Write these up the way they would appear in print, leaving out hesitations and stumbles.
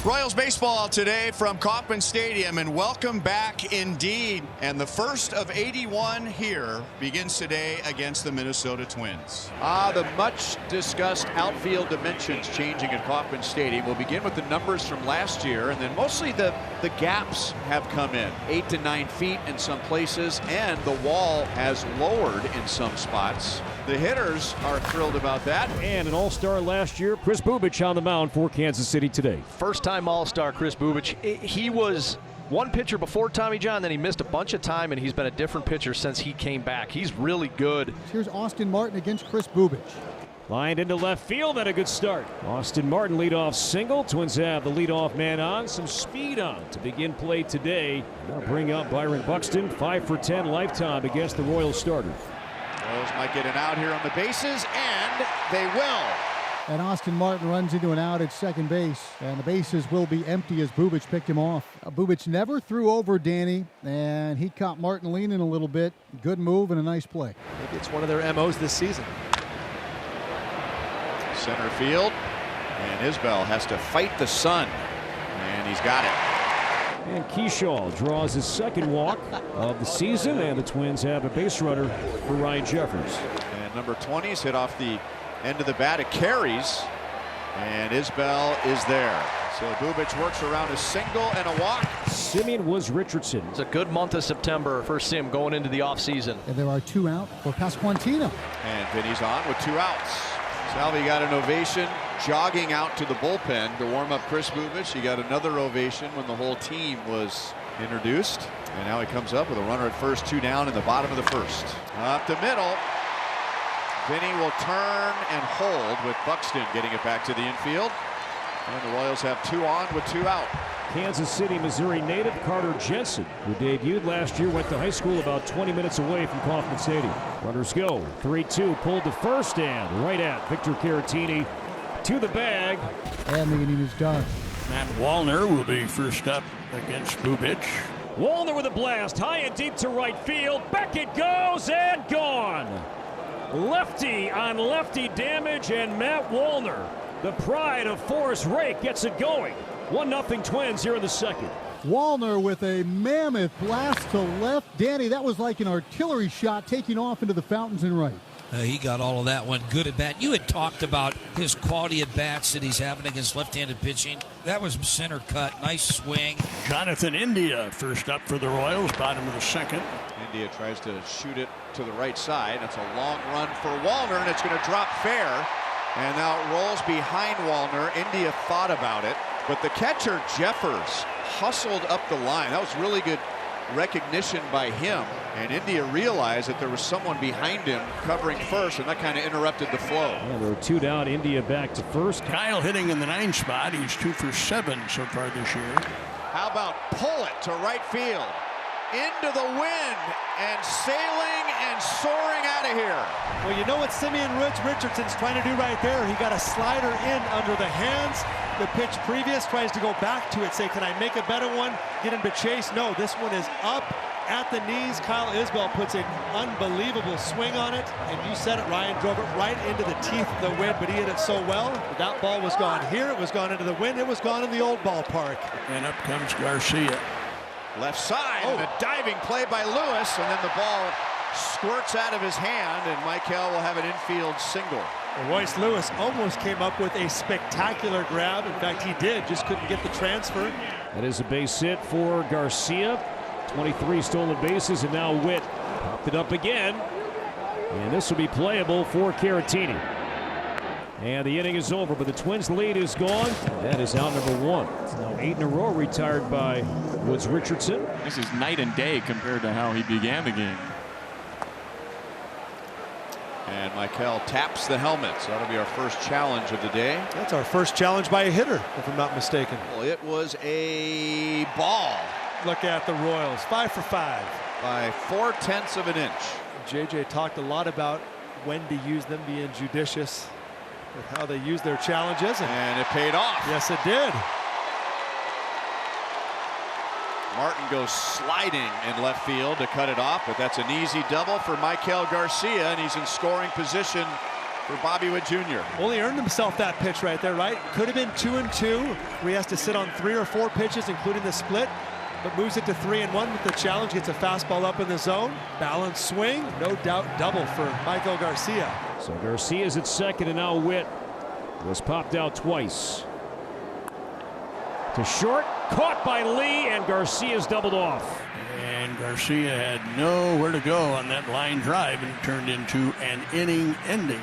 Royals baseball today from Kauffman Stadium, and welcome back indeed. And the first of 81 here begins today against the Minnesota Twins. The much discussed outfield dimensions changing at Kauffman Stadium. We'll begin with the numbers from last year, and then mostly the gaps have come in 8 to 9 feet in some places, and the wall has lowered in some spots. The hitters are thrilled about that. And an all-star last year, Kris Bubic on the mound for Kansas City today. First-time all-star Kris Bubic. He was one pitcher before Tommy John, then he missed a bunch of time, and he's been a different pitcher since he came back. He's really good. Here's Austin Martin against Kris Bubic. Lined into left field and a good start. Austin Martin leadoff single. Twins have the leadoff man on. Some speed on to begin play today. Now bring up Byron Buxton, 5 for 10 lifetime against the Royals starters. Royals might get an out here on the bases, and they will. And Austin Martin runs into an out at second base, and the bases will be empty as Bubic picked him off. Bubic never threw over Danny, and he caught Martin leaning a little bit. Good move and a nice play. Maybe it's one of their MOs this season. Center field, and Isbell has to fight the sun, and he's got it. And Keyshaw draws his second walk of the season, and the Twins have a base runner for Ryan Jeffers. And number 20's hit off the end of the bat. It carries, and Isbell is there. So Bubic works around a single and a walk. Simeon was Richardson. It's a good month of September for Sim going into the offseason. And there are 2 out for Pasquantino. And Vinny's on with 2 outs. Salvi got an ovation jogging out to the bullpen to warm up Kris Bubic. He got another ovation when the whole team was introduced. And now he comes up with a runner at first, 2 down in the bottom of the first. Up the middle. Vinny will turn and hold with Buxton getting it back to the infield. And the Royals have 2 on with 2 out. Kansas City, Missouri native Carter Jensen, who debuted last year, went to high school about 20 minutes away from Kauffman Stadium. Runners go. 3-2, pulled to first, and right at Victor Caratini to the bag. And the inning is done. Matt Wallner will be first up against Bubic. Wallner with a blast, high and deep to right field. Back it goes, and gone. Lefty on lefty damage, and Matt Wallner, the pride of Forest Lake, gets it going. 1-0 Twins here in the second. Wallner with a mammoth blast to left. Danny, that was like an artillery shot taking off into the fountains and right. He got all of that one good at bat. You had talked about his quality at bats that he's having against left-handed pitching. That was center cut, nice swing. Jonathan India first up for the Royals, bottom of the second. India tries to shoot it to the right side. That's a long run for Wallner, and it's going to drop fair. And now it rolls behind Wallner. India thought about it, but the catcher Jeffers hustled up the line. That was really good recognition by him, and India realized that there was someone behind him covering first, and that kind of interrupted the flow. And there are 2 down. India back to first. Kyle hitting in the 9 spot. He's 2 for 7 so far this year. How about pull it to right field, into the wind, and sailing and soaring out of here. Well, you know what Simeon Richardson's trying to do right there? He got a slider in under the hands. The pitch previous tries to go back to it, say, can I make a better one? Get him to chase. No, this one is up at the knees. Kyle Isbell puts an unbelievable swing on it, and you said it, Ryan, drove it right into the teeth of the wind, but he hit it so well. That ball was gone here. It was gone into the wind. It was gone in the old ballpark. And up comes Garcia. Left side, and a diving play by Lewis, and then the ball squirts out of his hand, and Michael will have an infield single. Royce Lewis almost came up with a spectacular grab. In fact, he did, just couldn't get the transfer. That is a base hit for Garcia. 23 stolen bases, and now Witt popped it up again. And this will be playable for Caratini. And the inning is over, but the Twins' lead is gone. That is out number 1. It's now 8 in a row retired by Woods Richardson. This is night and day compared to how he began the game. And Michael taps the helmet, so that'll be our first challenge of the day. That's our first challenge by a hitter, if I'm not mistaken. Well, it was a ball. Look at the Royals, 5 for 5. By 4/10 of an inch. JJ talked a lot about when to use them, being judicious with how they use their challenges. And it paid off. Yes, it did. Martin goes sliding in left field to cut it off, but that's an easy double for Michael Garcia, and he's in scoring position for Bobby Witt Jr. Only earned himself that pitch right there, right? Could have been 2-2, where he has to sit on 3 or 4 pitches, including the split, but moves it to 3-1 with the challenge, gets a fastball up in the zone. Balanced swing, no doubt double for Michael Garcia. So Garcia's at second, and now Witt was popped out twice. To short, caught by Lee, and Garcia's doubled off. And Garcia had nowhere to go on that line drive, and it turned into an inning-ending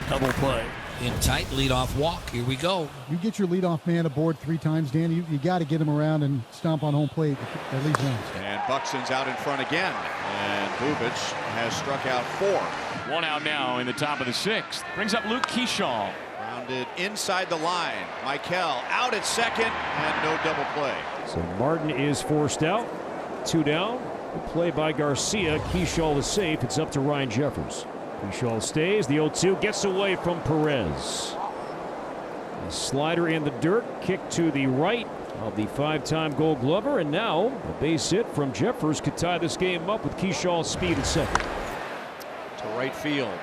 double play. In tight leadoff walk. Here we go. You get your leadoff man aboard 3 times, Danny. You got to get him around and stomp on home plate at least once. And Buxton's out in front again. And Bubic has struck out 4. 1 out now in the top of the 6th. Brings up Luke Keyshaw. Grounded inside the line. Michael out at second, and no double play. So Martin is forced out. 2 down. Good play by Garcia. Keyshaw is safe. It's up to Ryan Jeffers. Keyshaw stays. The 0-2 gets away from Perez. A slider in the dirt. Kick to the right of the 5-time Gold Glover. And now a base hit from Jeffers could tie this game up with Keyshaw's speed at second. To right field.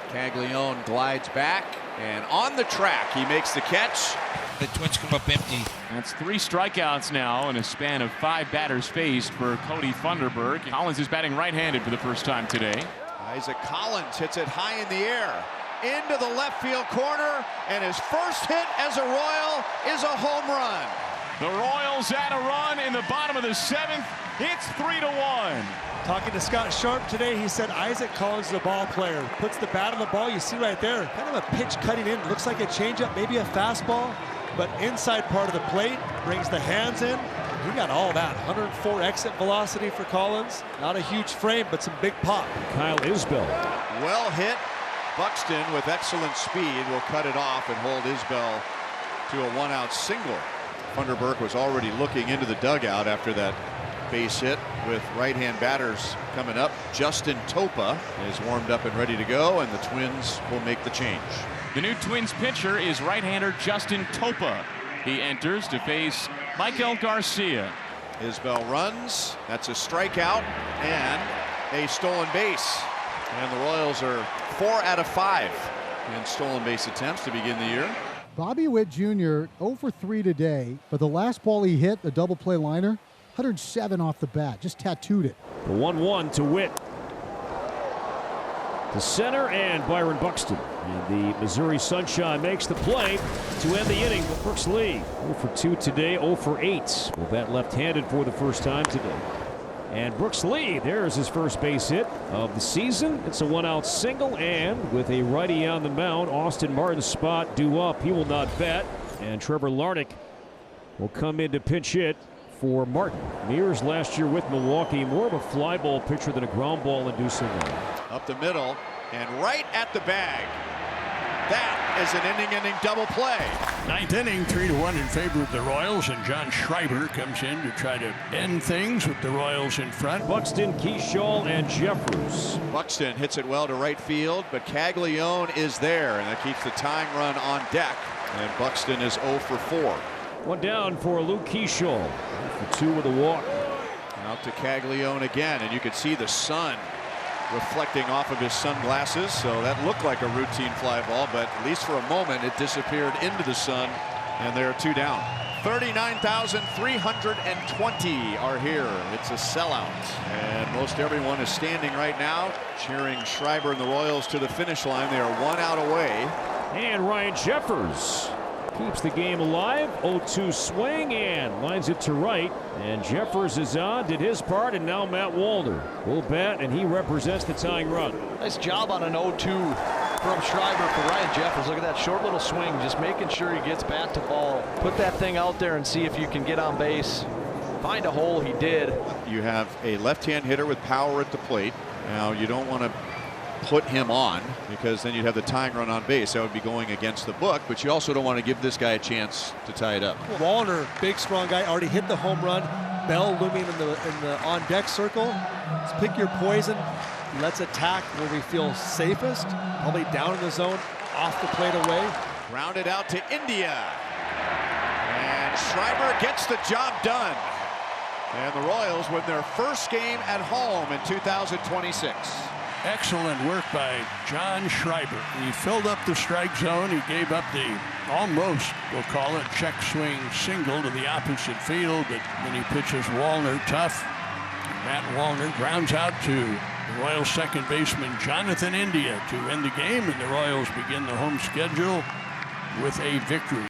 Caglione glides back. And on the track, he makes the catch. The Twins come up empty. That's 3 strikeouts now in a span of 5 batters faced for Cody Funderburg. Collins is batting right-handed for the first time today. Isaac Collins hits it high in the air into the left field corner, and his first hit as a Royal is a home run. The Royals add a run in the bottom of the 7th. It's 3-1. Talking to Scott Sharp today, he said Isaac Collins is a ball player. Puts the bat on the ball, you see right there, kind of a pitch cutting in. Looks like a changeup, maybe a fastball, but inside part of the plate, brings the hands in. He got all that. 104 exit velocity for Collins. Not a huge frame, but some big pop. Kyle Isbell. Well hit. Buxton with excellent speed will cut it off and hold Isbell to a 1-out single. Funderburg was already looking into the dugout after that base hit with right-hand batters coming up. Justin Topa is warmed up and ready to go, and the Twins will make the change. The new Twins pitcher is right-hander Justin Topa. He enters to face Michael Garcia. Isbell runs. That's a strikeout and a stolen base. And the Royals are 4 out of 5 in stolen base attempts to begin the year. Bobby Witt Jr. 0 for 3 today, but the last ball he hit, the double play liner, 107 off the bat, just tattooed it. The 1-1 to Witt. To center, and Byron Buxton. And the Missouri Sunshine makes the play to end the inning with Brooks Lee. 0 for 2 today, 0 for 8. Will bat left-handed for the first time today. And Brooks Lee, there's his first base hit of the season. It's a 1-out single, and with a righty on the mound, Austin Martin's spot due up. He will not bat, and Trevor Larnach will come in to pinch hit for Martin. Mears last year with Milwaukee, more of a fly ball pitcher than a ground ball inducing one. Up the middle and right at the bag. That is an inning-ending double play. 9th inning, 3-1 in favor of the Royals, and John Schreiber comes in to try to end things with the Royals in front. Buxton, Keyshaw, and Jeffers. Buxton hits it well to right field, but Caglione is there, and that keeps the tying run on deck. And Buxton is 0 for 4. 1 down for Luke Keyshaw. 0 for 2 with a walk. Out to Caglione again, and you can see the sun reflecting off of his sunglasses, so that looked like a routine fly ball, but at least for a moment it disappeared into the sun, and there are 2 down. 39,320 are here. It's a sellout, and most everyone is standing right now cheering Schreiber and the Royals to the finish line. They are 1 out away. And Ryan Jeffers keeps the game alive. 0-2 swing and lines it to right. And Jeffers is on, did his part, and now Matt Walder will bat, and he represents the tying run. Nice job on an 0-2 from Schreiber for Ryan Jeffers. Look at that short little swing, just making sure he gets bat to ball. Put that thing out there and see if you can get on base. Find a hole, he did. You have a left-hand hitter with power at the plate. Now you don't want to put him on, because then you'd have the tying run on base. That would be going against the book, but you also don't want to give this guy a chance to tie it up. Wallner, big strong guy, already hit the home run. Bell looming in the on deck circle. Let's pick your poison. Let's attack where we feel safest. Probably down in the zone, off the plate away. Grounded out to India, and Schreiber gets the job done. And the Royals win their first game at home in 2026. Excellent work by John Schreiber. He filled up the strike zone. He gave up the almost, we'll call it, check swing single to the opposite field, but then he pitches Wallner tough. Matt Wallner grounds out to the Royals second baseman Jonathan India to end the game, and the Royals begin the home schedule with a victory.